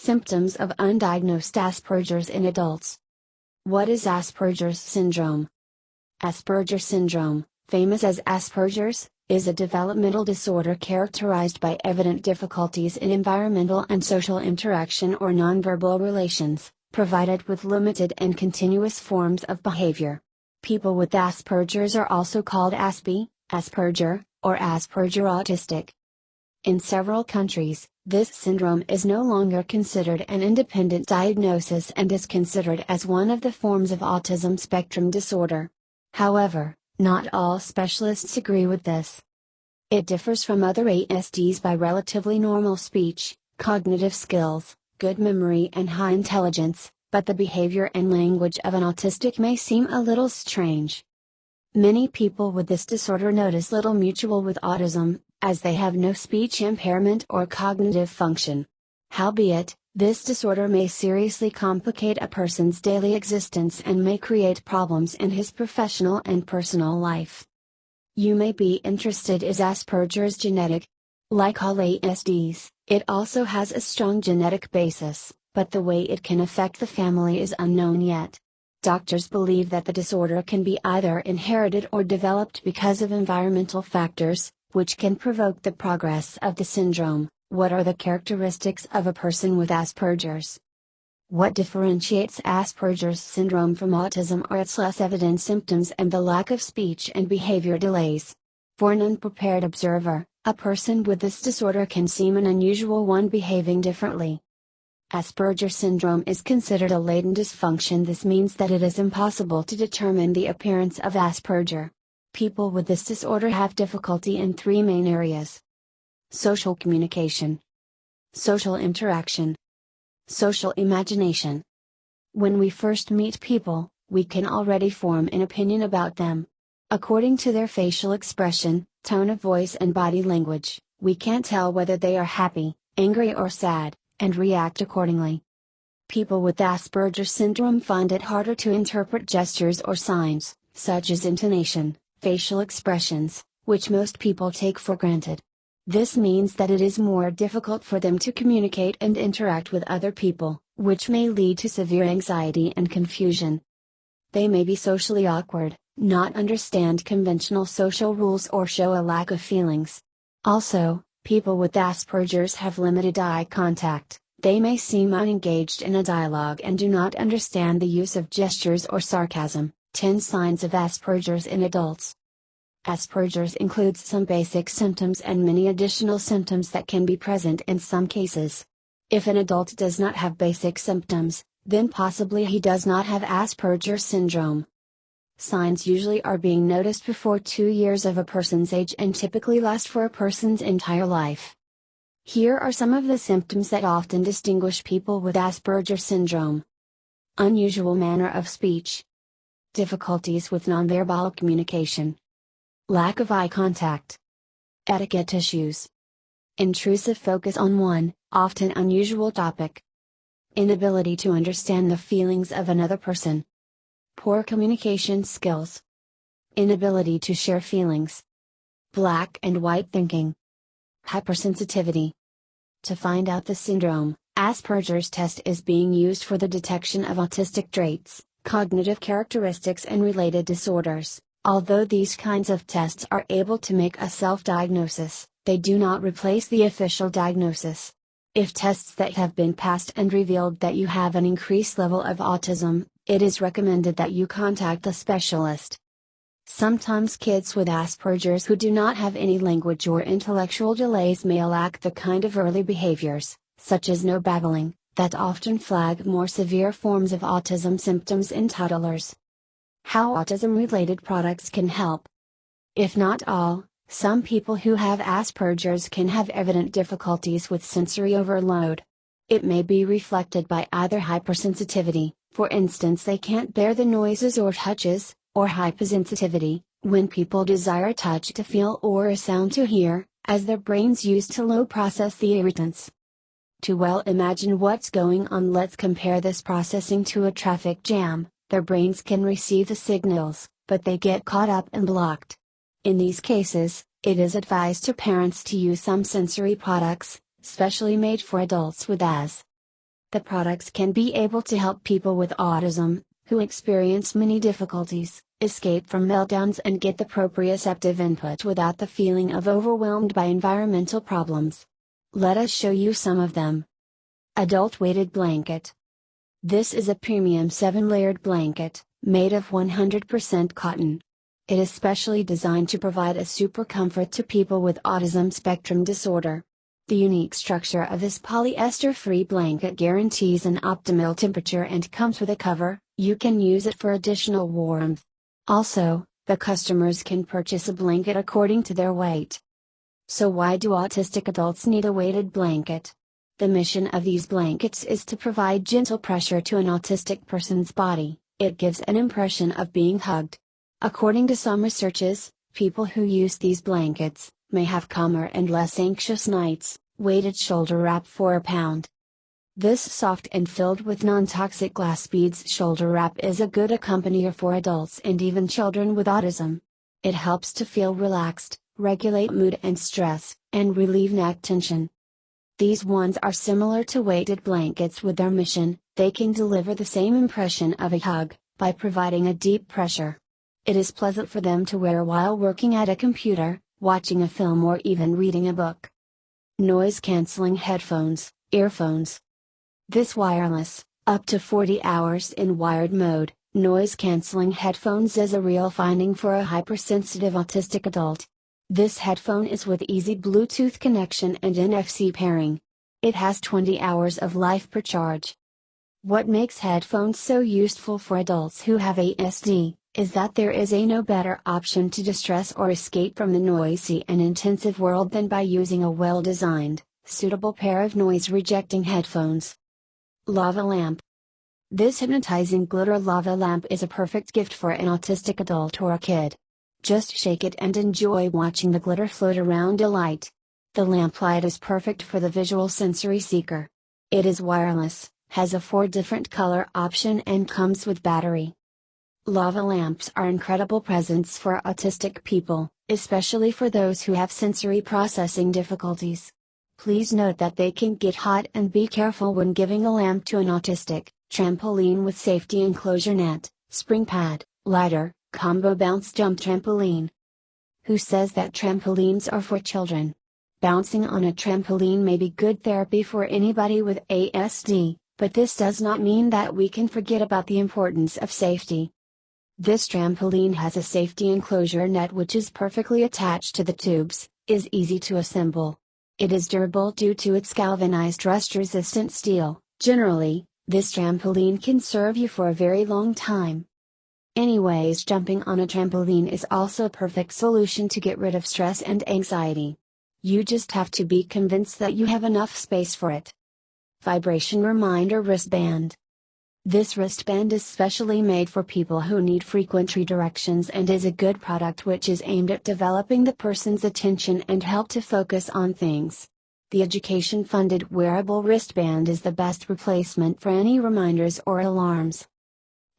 Symptoms of undiagnosed Asperger's in adults. What is Asperger's syndrome? Asperger syndrome, famous as Asperger's, is a developmental disorder characterized by evident difficulties in environmental and social interaction or nonverbal relations, provided with limited and continuous forms of behavior. People with Asperger's are also called Asperger, or Asperger autistic. In several countries, this syndrome is no longer considered an independent diagnosis and is considered as one of the forms of autism spectrum disorder. However, not all specialists agree with this. It differs from other ASDs by relatively normal speech, cognitive skills, good memory and high intelligence, but the behavior and language of an autistic may seem a little strange. Many people with this disorder notice little mutual with autism, as they have no speech impairment or cognitive function. Howbeit, this disorder may seriously complicate a person's daily existence and may create problems in his professional and personal life. You may be interested: is Asperger's genetic? Like all ASDs, it also has a strong genetic basis, but the way it can affect the family is unknown yet. Doctors believe that the disorder can be either inherited or developed because of environmental factors, which can provoke the progress of the syndrome. What are the characteristics of a person with Asperger's? What differentiates Asperger's syndrome from autism are its less evident symptoms and the lack of speech and behavior delays. For an unprepared observer, a person with this disorder can seem an unusual one behaving differently. Asperger syndrome is considered a latent dysfunction. This means that it is impossible to determine the appearance of Asperger. People with this disorder have difficulty in three main areas: social communication, social interaction, social imagination. When we first meet people, we can already form an opinion about them. According to their facial expression, tone of voice and body language, we can tell whether they are happy, angry or sad, and react accordingly. People with Asperger syndrome find it harder to interpret gestures or signs, such as intonation, facial expressions, which most people take for granted. This means that it is more difficult for them to communicate and interact with other people, which may lead to severe anxiety and confusion. They may be socially awkward, not understand conventional social rules or show a lack of feelings. Also, people with Asperger's have limited eye contact. They may seem unengaged in a dialogue and do not understand the use of gestures or sarcasm. 10 signs of Asperger's in adults. Asperger's includes some basic symptoms and many additional symptoms that can be present in some cases. If an adult does not have basic symptoms, then possibly he does not have Asperger syndrome. Signs usually are being noticed before 2 years of a person's age and typically last for a person's entire life. Here are some of the symptoms that often distinguish people with Asperger syndrome. Unusual manner of speech. Difficulties with nonverbal communication. Lack of eye contact. Etiquette issues. Intrusive focus on one, often unusual topic. Inability to understand the feelings of another person. Poor communication skills. Inability to share feelings. Black and white thinking. Hypersensitivity. To find out the syndrome, Asperger's test is being used for the detection of autistic traits, cognitive characteristics and related disorders. Although these kinds of tests are able to make a self-diagnosis, they do not replace the official diagnosis. If tests that have been passed and revealed that you have an increased level of autism, it is recommended that you contact a specialist. Sometimes kids with Asperger's who do not have any language or intellectual delays may lack the kind of early behaviors, such as no babbling, that often flag more severe forms of autism symptoms in toddlers. How autism-related products can help. If not all, some people who have Asperger's can have evident difficulties with sensory overload. It may be reflected by either hypersensitivity, for instance they can't bear the noises or touches, or hypersensitivity, when people desire touch to feel or a sound to hear, as their brains use to low process the irritants. To well imagine what's going on, let's compare this processing to a traffic jam. Their brains can receive the signals, but they get caught up and blocked. In these cases, it is advised to parents to use some sensory products, specially made for adults with AS. The products can be able to help people with autism, who experience many difficulties, escape from meltdowns and get the proprioceptive input without the feeling of overwhelmed by environmental problems. Let us show you some of them. Adult Weighted Blanket. This is a premium 7-layered blanket, made of 100% cotton. It is specially designed to provide a super comfort to people with autism spectrum disorder. The unique structure of this polyester-free blanket guarantees an optimal temperature and comes with a cover. You can use it for additional warmth. Also, the customers can purchase a blanket according to their weight. So why do autistic adults need a weighted blanket? The mission of these blankets is to provide gentle pressure to an autistic person's body. It gives an impression of being hugged. According to some researches, people who use these blankets may have calmer and less anxious nights. Weighted shoulder wrap for a pound. This soft and filled with non-toxic glass beads shoulder wrap is a good accompanier for adults and even children with autism. It helps to feel relaxed, regulate mood and stress, and relieve neck tension. These ones are similar to weighted blankets with their mission. They can deliver the same impression of a hug, by providing a deep pressure. It is pleasant for them to wear while working at a computer, watching a film or even reading a book. Noise-canceling headphones, earphones. This wireless, up to 40 hours in wired mode, noise-canceling headphones is a real finding for a hypersensitive autistic adult. This headphone is with easy Bluetooth connection and NFC pairing. It has 20 hours of life per charge. What makes headphones so useful for adults who have ASD, is that there is no better option to distress or escape from the noisy and intensive world than by using a well-designed, suitable pair of noise-rejecting headphones. Lava lamp. This hypnotizing glitter lava lamp is a perfect gift for an autistic adult or a kid. Just shake it and enjoy watching the glitter float around a light. The lamp light is perfect for the visual sensory seeker. It is wireless, has a 4 different color option and comes with battery. Lava lamps are incredible presents for autistic people, especially for those who have sensory processing difficulties. Please note that they can get hot and be careful when giving a lamp to an autistic. Trampoline with safety enclosure net, spring pad, lighter, combo bounce jump trampoline. Who says that trampolines are for children? Bouncing on a trampoline may be good therapy for anybody with ASD, but this does not mean that we can forget about the importance of safety. This trampoline has a safety enclosure net which is perfectly attached to the tubes, is easy to assemble. It is durable due to its galvanized rust-resistant steel. Generally, this trampoline can serve you for a very long time. Anyways, jumping on a trampoline is also a perfect solution to get rid of stress and anxiety. You just have to be convinced that you have enough space for it. Vibration Reminder Wristband. This wristband is specially made for people who need frequent redirections and is a good product which is aimed at developing the person's attention and help to focus on things. The education-funded wearable wristband is the best replacement for any reminders or alarms.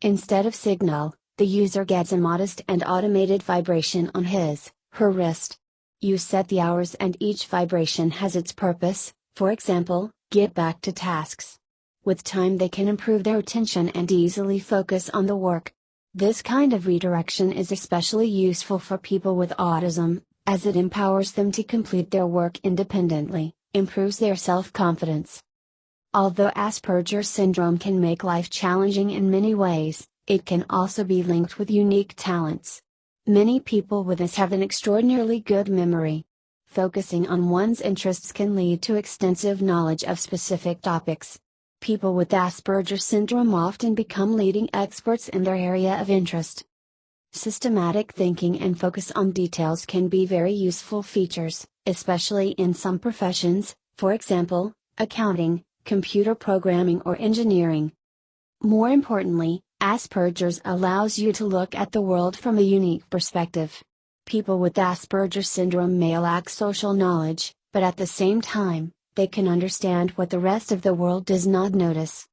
Instead of signal, the user gets a modest and automated vibration on her wrist. You set the hours and each vibration has its purpose, for example, get back to tasks. With time they can improve their attention and easily focus on the work. This kind of redirection is especially useful for people with autism, as it empowers them to complete their work independently, improves their self-confidence. Although Asperger's syndrome can make life challenging in many ways, it can also be linked with unique talents. Many people with this have an extraordinarily good memory. Focusing on one's interests can lead to extensive knowledge of specific topics. People with Asperger's syndrome often become leading experts in their area of interest. Systematic thinking and focus on details can be very useful features, especially in some professions, for example, accounting, computer programming or engineering. More importantly, Asperger's allows you to look at the world from a unique perspective. People with Asperger's syndrome may lack social knowledge, but at the same time, they can understand what the rest of the world does not notice.